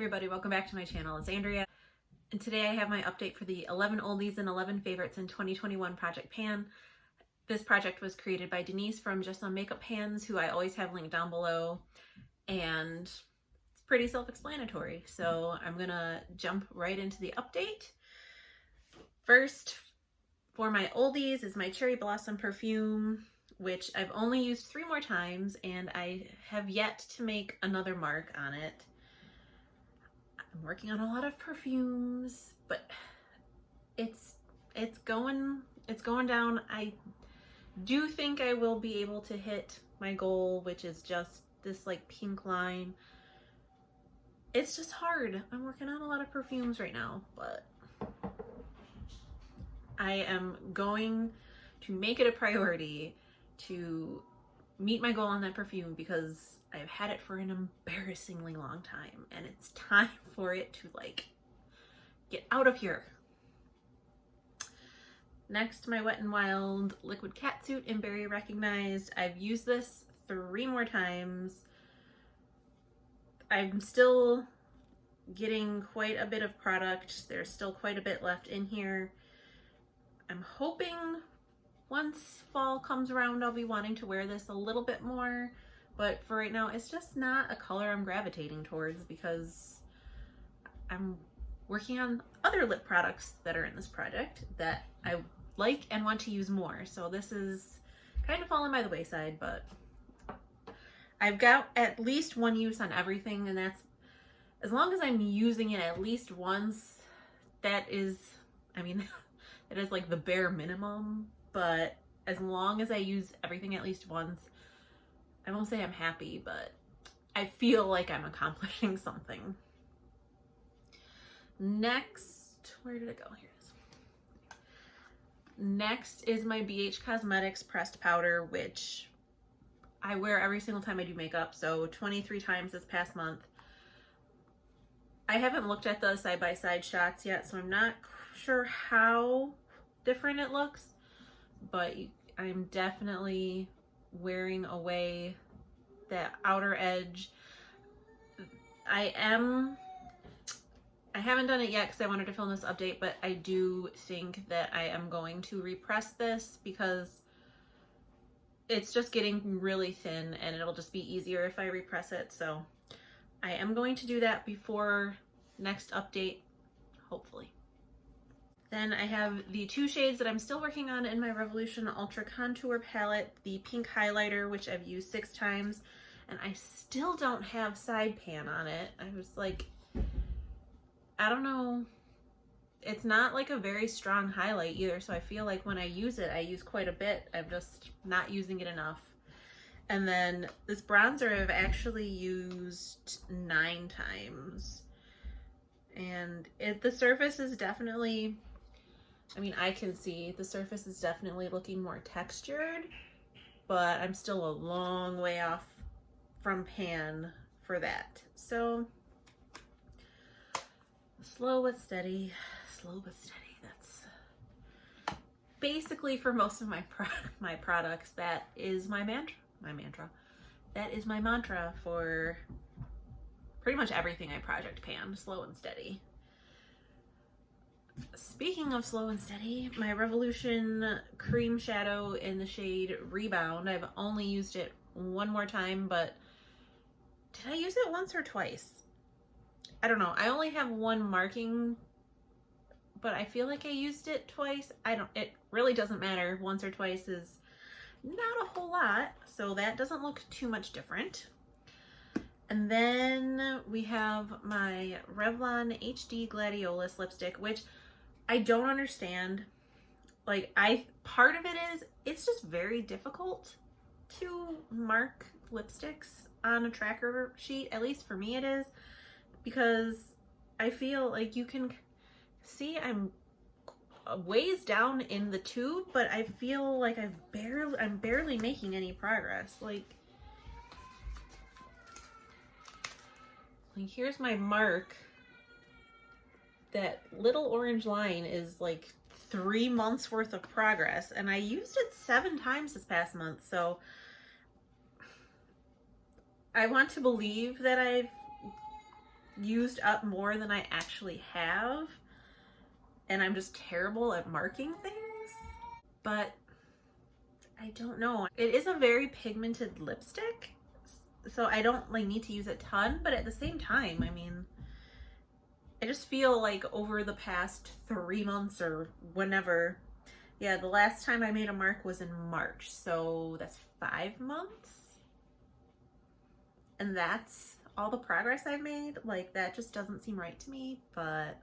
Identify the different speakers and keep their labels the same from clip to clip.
Speaker 1: everybody, welcome back to my channel. It's Andrea, and today I have my update for the 11 oldies and 11 favorites in 2021 Project Pan. This project was created by Denise from Just Some Makeup Pans, who I always have linked down below, and it's pretty self-explanatory, so I'm gonna jump right into the update. First, for my oldies is my Cherry Blossom perfume, which I've only used 3 more times, and I have yet to make another mark on it. I'm working on a lot of perfumes, but it's going down. I do think I will be able to hit my goal, which is just this like pink line. It's just hard. I'm working on a lot of perfumes right now, but I am going to make it a priority to meet my goal on that perfume because I've had it for an embarrassingly long time and it's time for it to like get out of here. Next, my Wet n Wild Liquid Catsuit in Berry Recognized. I've used this 3 more times. I'm still getting quite a bit of product. There's still quite a bit left in here. I'm hoping once fall comes around, I'll be wanting to wear this a little bit more, but for right now, it's just not a color I'm gravitating towards because I'm working on other lip products that are in this project that I like and want to use more. So this is kind of falling by the wayside, but I've got at least 1 use on everything, and that's, as long as I'm using it at least once, that is, I mean, it is like the bare minimum. But as long as I use everything at least once, I won't say I'm happy, but I feel like I'm accomplishing something. Next, where did it go? Here it is. Next is my BH Cosmetics pressed powder, which I wear every single time I do makeup, so 23 times this past month. I haven't looked at the side-by-side shots yet, so I'm not sure how different it looks, but I'm definitely wearing away that outer edge. I haven't done it yet because I wanted to film this update, but I do think that I am going to repress this because it's just getting really thin and it'll just be easier if I repress it. So I am going to do that before next update, hopefully. Then I have the 2 shades that I'm still working on in my Revolution Ultra Contour palette, the pink highlighter, which I've used 6 times, and I still don't have side pan on it. I was like, I don't know, it's not like a very strong highlight either, so I feel like when I use it, I use quite a bit. I'm just not using it enough. And then this bronzer I've actually used 9 times, and the surface is definitely, I mean, I can see the surface is definitely looking more textured, but I'm still a long way off from pan for that. So slow but steady, slow but steady. That's basically for most of my products. That is my mantra. That is my mantra for pretty much everything I project pan, slow and steady. Speaking of slow and steady, my Revolution cream shadow in the shade Rebound. I've only used it 1 more time, but did I use it once or twice? I don't know. I only have 1 marking, but I feel like I used it twice. It really doesn't matter. Once or twice is not a whole lot, so that doesn't look too much different. And then we have my Revlon HD Gladiolus lipstick, which I don't understand. Like, part of it is, it's just very difficult to mark lipsticks on a tracker sheet. At least for me it is, because I feel like you can see I'm ways down in the tube, but I feel like I'm barely making any progress. Like here's my mark. That little orange line is like 3 months worth of progress, and I used it 7 times this past month, so I want to believe that I've used up more than I actually have, and I'm just terrible at marking things. But I don't know. It is a very pigmented lipstick, so I don't like need to use a ton, but at the same time, I mean, I just feel like over the past 3 months or whenever, yeah, the last time I made a mark was in March, so that's 5 months. And that's all the progress I've made. Like, that just doesn't seem right to me, but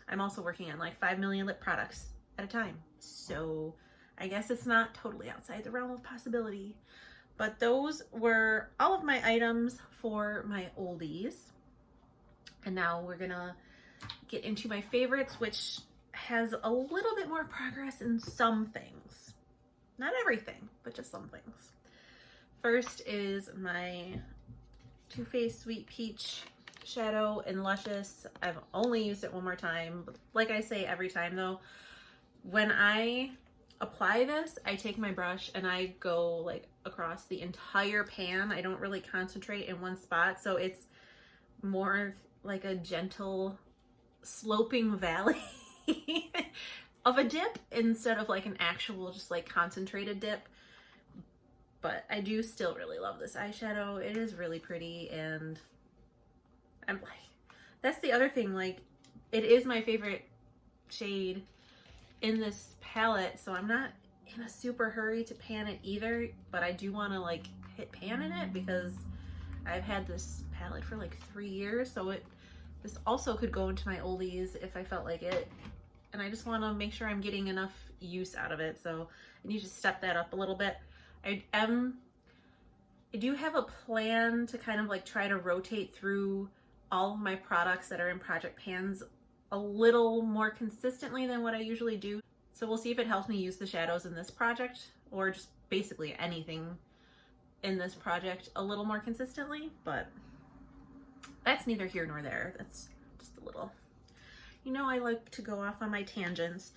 Speaker 1: I'm also working on like 5 million lip products at a time. So I guess it's not totally outside the realm of possibility. But those were all of my items for my oldies. And now we're gonna get into my favorites, which has a little bit more progress in some things. Not everything, but just some things. First is my Too Faced Sweet Peach shadow in Luscious. I've only used it one more time. Like I say every time though, when I apply this, I take my brush and I go like across the entire pan. I don't really concentrate in one spot, so it's more like a gentle sloping valley of a dip instead of like an actual just like concentrated dip. But I do still really love this eyeshadow. It is really pretty, and I'm like, that's the other thing, like, it is my favorite shade in this palette, so I'm not in a super hurry to pan it either, but I do want to like hit pan in it because I've had this palette for like 3 years, so this also could go into my oldies if I felt like it, and I just want to make sure I'm getting enough use out of it, so I need to step that up a little bit. I do have a plan to kind of like try to rotate through all of my products that are in project pans a little more consistently than what I usually do. So we'll see if it helps me use the shadows in this project, or just basically anything in this project a little more consistently, but that's neither here nor there. That's just a little, you know, I like to go off on my tangents.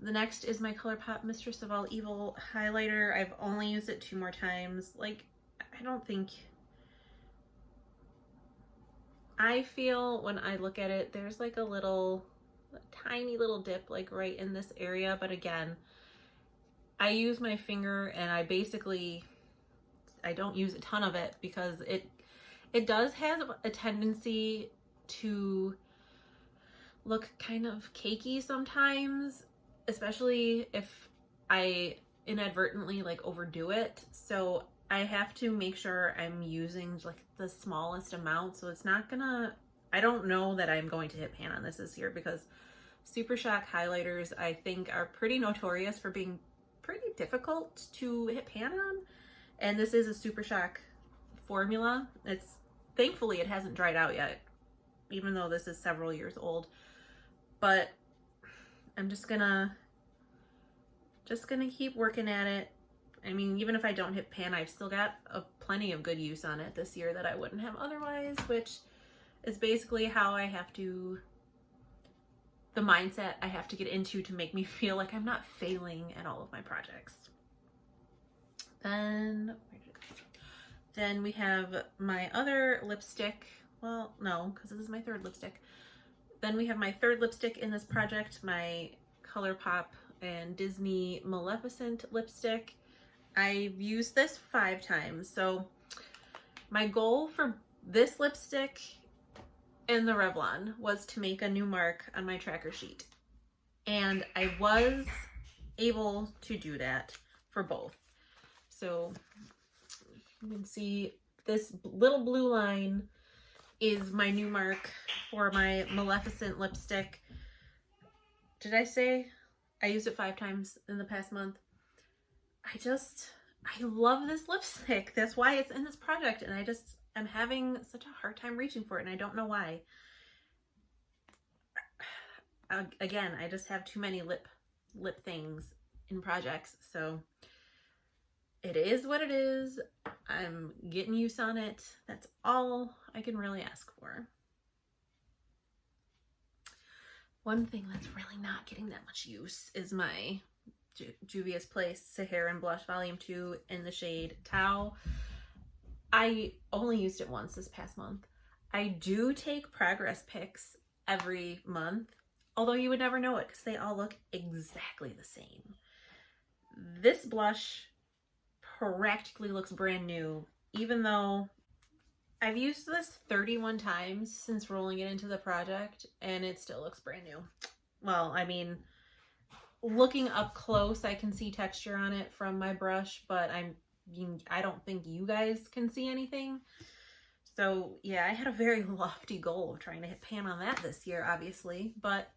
Speaker 1: The next is my Colourpop Mistress of All Evil highlighter. I've only used it 2 more times. Like, I feel when I look at it, there's like a tiny little dip like right in this area. But again, I use my finger and I don't use a ton of it because it does have a tendency to look kind of cakey sometimes, especially if I inadvertently like overdo it. So I have to make sure I'm using like the smallest amount, so it's not gonna, I don't know that I'm going to hit pan on this year, because Super Shock highlighters I think are pretty notorious for being pretty difficult to hit pan on, and this is a Super Shock formula. Thankfully it hasn't dried out yet, even though this is several years old, but I'm just gonna keep working at it. I mean, even if I don't hit pan, I've still got plenty of good use on it this year that I wouldn't have otherwise, which is basically how the mindset I have to get into to make me feel like I'm not failing at all of my projects. Then we have my other lipstick. Well, no, because this is my 3rd lipstick. Then we have my 3rd lipstick in this project, my Colourpop and Disney Maleficent lipstick. I've used this 5 times. So my goal for this lipstick in the Revlon was to make a new mark on my tracker sheet. And I was able to do that for both. So you can see this little blue line is my new mark for my Maleficent lipstick. Did I say I used it 5 times in the past month? I love this lipstick. That's why it's in this project, and I'm having such a hard time reaching for it, and I don't know why. Again, I just have too many lip things in projects, so it is what it is. I'm getting use on it. That's all I can really ask for. One thing that's really not getting that much use is my Juvia's Place Saharan Blush Volume 2 in the shade Tau. I only used it once this past month. I do take progress pics every month, although you would never know it because they all look exactly the same. This blush practically looks brand new, even though I've used this 31 times since rolling it into the project, and it still looks brand new. Well, I mean, looking up close, I can see texture on it from my brush, but I don't think you guys can see anything. So yeah, I had a very lofty goal of trying to hit pan on that this year, obviously, but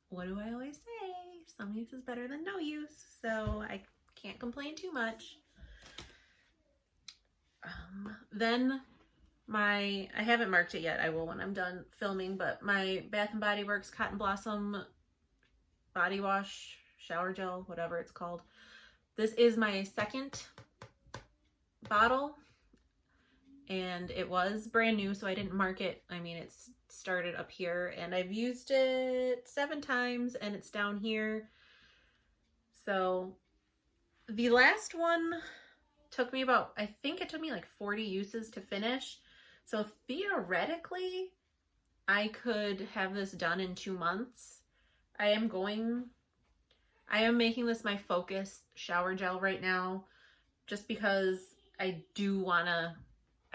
Speaker 1: what do I always say? Some use is better than no use, so I can't complain too much. Then I haven't marked it yet, I will when I'm done filming, but my Bath & Body Works Cotton Blossom body wash, shower gel, whatever it's called. This is my second bottle, and it was brand new, so I didn't mark it. I mean, it's started up here, and I've used it 7 times, and it's down here. So the last one took me I think it took me like 40 uses to finish. So theoretically, I could have this done in 2 months. I am making this my focus shower gel right now, just because I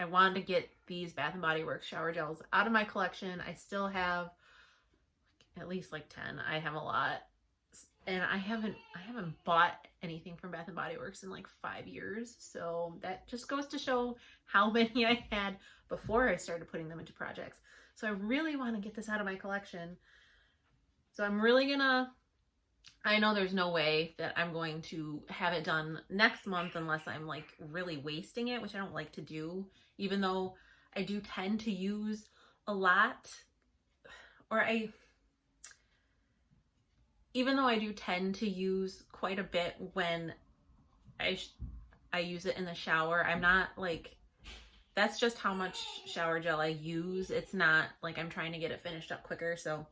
Speaker 1: want to get these Bath & Body Works shower gels out of my collection. I still have at least like 10. I have a lot. And I haven't bought anything from Bath & Body Works in like 5 years. So that just goes to show how many I had before I started putting them into projects. So I really want to get this out of my collection. So I'm really gonna, I know there's no way that I'm going to have it done next month unless I'm like really wasting it, which I don't like to do, even though I do tend to use a lot, even though I do tend to use quite a bit when I use it in the shower. I'm not like, that's just how much shower gel I use. It's not like I'm trying to get it finished up quicker. So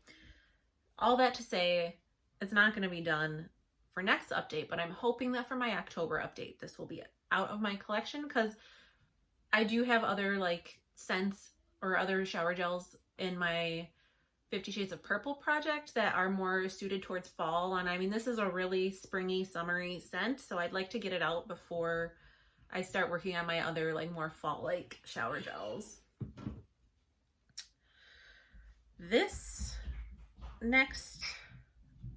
Speaker 1: all that to say, it's not going to be done for next update, but I'm hoping that for my October update, this will be out of my collection, because I do have other like scents or other shower gels in my 50 Shades of Purple project that are more suited towards fall. And I mean, this is a really springy, summery scent, so I'd like to get it out before I start working on my other like more fall-like shower gels. This next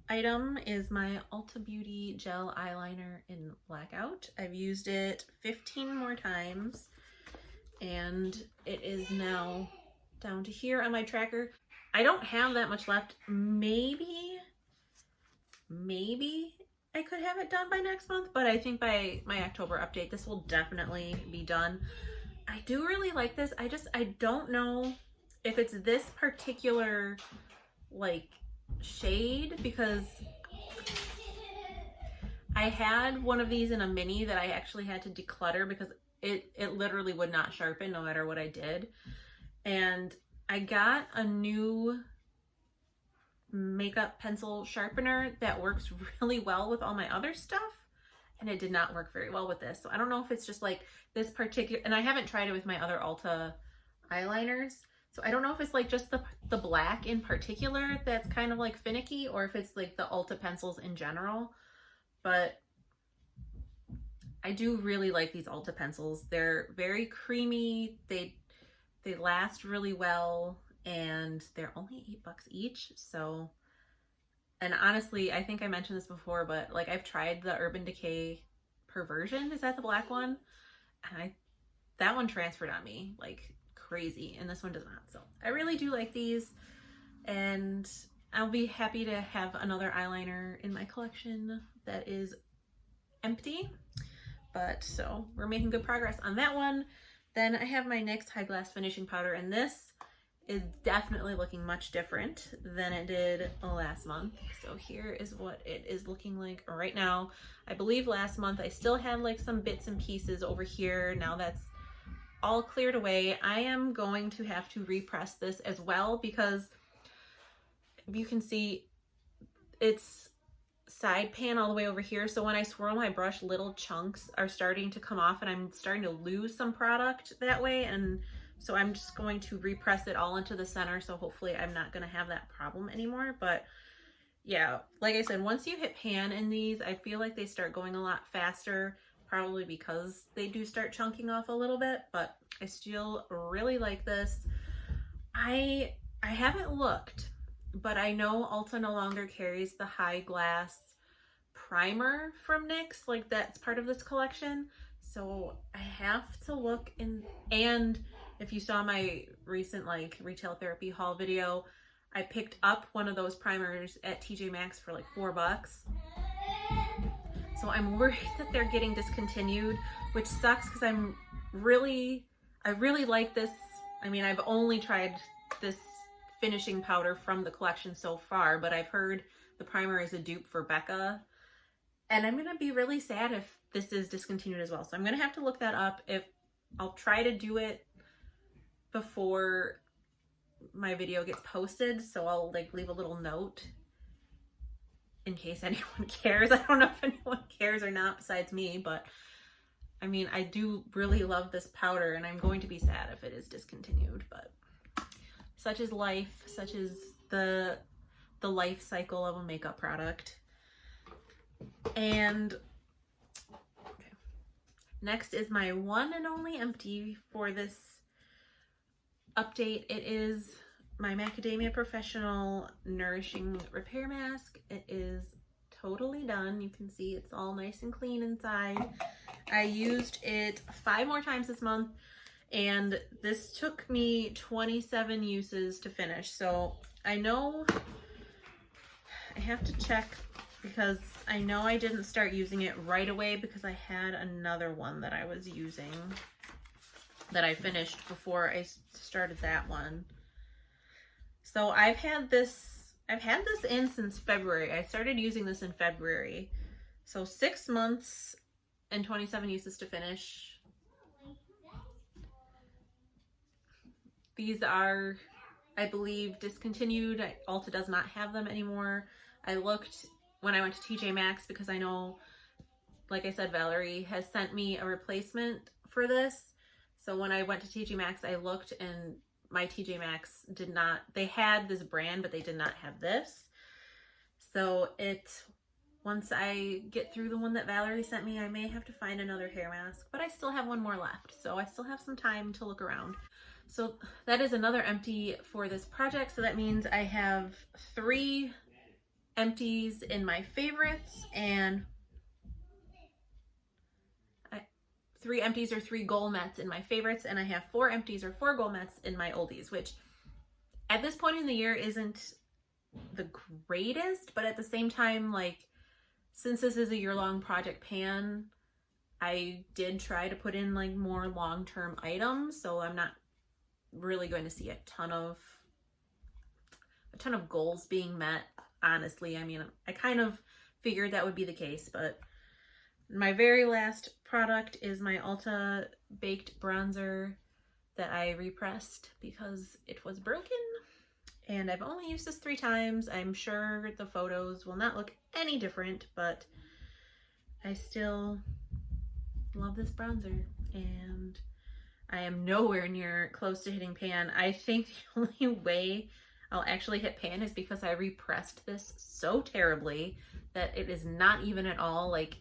Speaker 1: item is my Ulta Beauty Gel Eyeliner in Blackout. I've used it 15 more times, and it is now down to here on my tracker. I don't have that much left. Maybe I could have it done by next month, but I think by my October update, this will definitely be done. I do really like this. I don't know if it's this particular like shade, because I had one of these in a mini that I actually had to declutter because it literally would not sharpen no matter what I did. And I got a new makeup pencil sharpener that works really well with all my other stuff, and it did not work very well with this. So I don't know if it's just like this particular, and I haven't tried it with my other Ulta eyeliners, so I don't know if it's like just the black in particular that's kind of like finicky, or if it's like the Ulta pencils in general. But I do really like these Ulta pencils. They're very creamy, they last really well, and they're only $8 each. So, and honestly, I think I mentioned this before, but like I've tried the Urban Decay Perversion, is that the black one? And that one transferred on me like crazy, and this one does not. So I really do like these, and I'll be happy to have another eyeliner in my collection that is empty. But so we're making good progress on that one. Then I have my NYX High Glass Finishing Powder, and this is definitely looking much different than it did last month. So here is what it is looking like right now. I believe last month I still had like some bits and pieces over here. Now that's all cleared away. I am going to have to repress this as well, because you can see it's side pan all the way over here. So when I swirl my brush, little chunks are starting to come off, and I'm starting to lose some product that way. And So I'm just going to repress it all into the center. So hopefully I'm not going to have that problem anymore. But yeah, like I said, once you hit pan in these, I feel like they start going a lot faster, probably because they do start chunking off a little bit, but I still really like this. I haven't looked, but I know Ulta no longer carries the high glass primer from NYX, like that's part of this collection. So I have to look in, and if you saw my recent like retail therapy haul video, I picked up one of those primers at TJ Maxx for like $4. So I'm worried that they're getting discontinued, which sucks because I really like this. I mean, I've only tried this finishing powder from the collection so far, but I've heard the primer is a dupe for Becca. And I'm gonna be really sad if this is discontinued as well. So I'm gonna have to look that up. If I'll try to do it before my video gets posted, so I'll like leave a little note in case anyone cares. I don't know if anyone cares or not besides me, but I mean, I do really love this powder and I'm going to be sad if it is discontinued, but such is life, such is the life cycle of a makeup product. And okay. Next is my one and only empty for this update. It is my Macadamia Professional Nourishing Repair Mask. It is totally done. You can see it's all nice and clean inside. I used it 5 more times this month, and this took me 27 uses to finish. So I know I have to check because I know I didn't start using it right away because I had another one that I was using that I finished before I started that one. So I've had this in since February. I started using this in February. So 6 months and 27 uses to finish. These are, I believe, discontinued. Ulta does not have them anymore. I looked when I went to TJ Maxx because I know, like I said, Valerie has sent me a replacement for this. So when I went to TJ Maxx, I looked and my TJ Maxx did not, they had this brand, but they did not have this. So once I get through the one that Valerie sent me, I may have to find another hair mask, but I still have one more left. So I still have some time to look around. So that is another empty for this project. So that means I have 3 empties in my favorites and 3 empties or 3 goal mets in my favorites, and I have 4 empties or 4 goal mets in my oldies, which at this point in the year isn't the greatest, but at the same time, like, since this is a year-long project pan, I did try to put in like more long-term items, so I'm not really going to see a ton of goals being met, honestly. I mean, I kind of figured that would be the case, but my very last product is my Ulta Baked Bronzer that I repressed because it was broken, and I've only used this 3 times. I'm sure the photos will not look any different, but I still love this bronzer, and I am nowhere near close to hitting pan. I think the only way I'll actually hit pan is because I repressed this so terribly that it is not even at all. Like,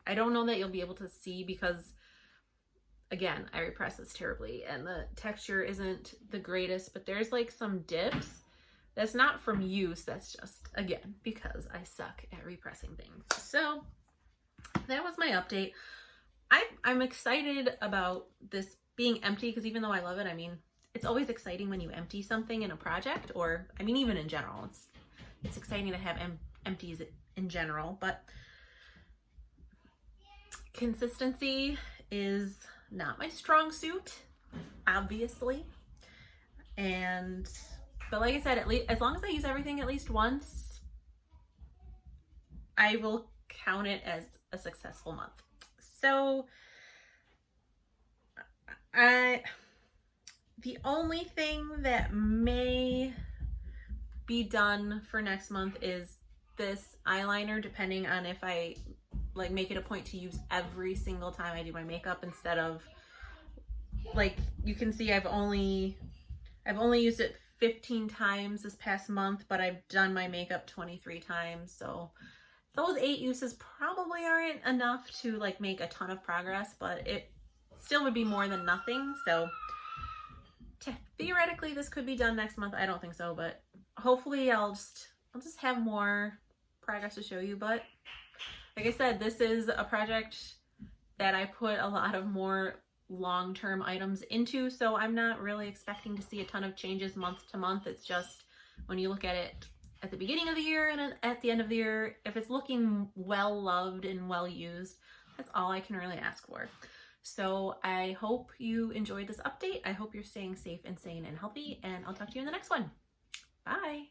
Speaker 1: I don't know that you'll be able to see because, again, I repressed this terribly and the texture isn't the greatest, but there's like some dips. That's not from use, that's just, again, because I suck at repressing things. So that was my update. I'm excited about this being empty because even though I love it, I mean, it's always exciting when you empty something in a project, or I mean, even in general, it's exciting to have empties in general, but consistency is not my strong suit, obviously. But like I said, at least as long as I use everything at least once, I will count it as a successful month. So the only thing that may be done for next month is this eyeliner, depending on if I like make it a point to use every single time I do my makeup instead of like you can see, I've only used it 15 times this past month, but I've done my makeup 23 times. So those 8 uses probably aren't enough to like make a ton of progress, but it still would be more than nothing. So theoretically this could be done next month. I don't think so, but hopefully I'll just have more progress to show you. But like I said, this is a project that I put a lot of more long-term items into, so I'm not really expecting to see a ton of changes month to month. It's just when you look at it at the beginning of the year and at the end of the year, if it's looking well loved and well used, that's all I can really ask for. So I hope you enjoyed this update. I hope you're staying safe and sane and healthy, and I'll talk to you in the next one. Bye.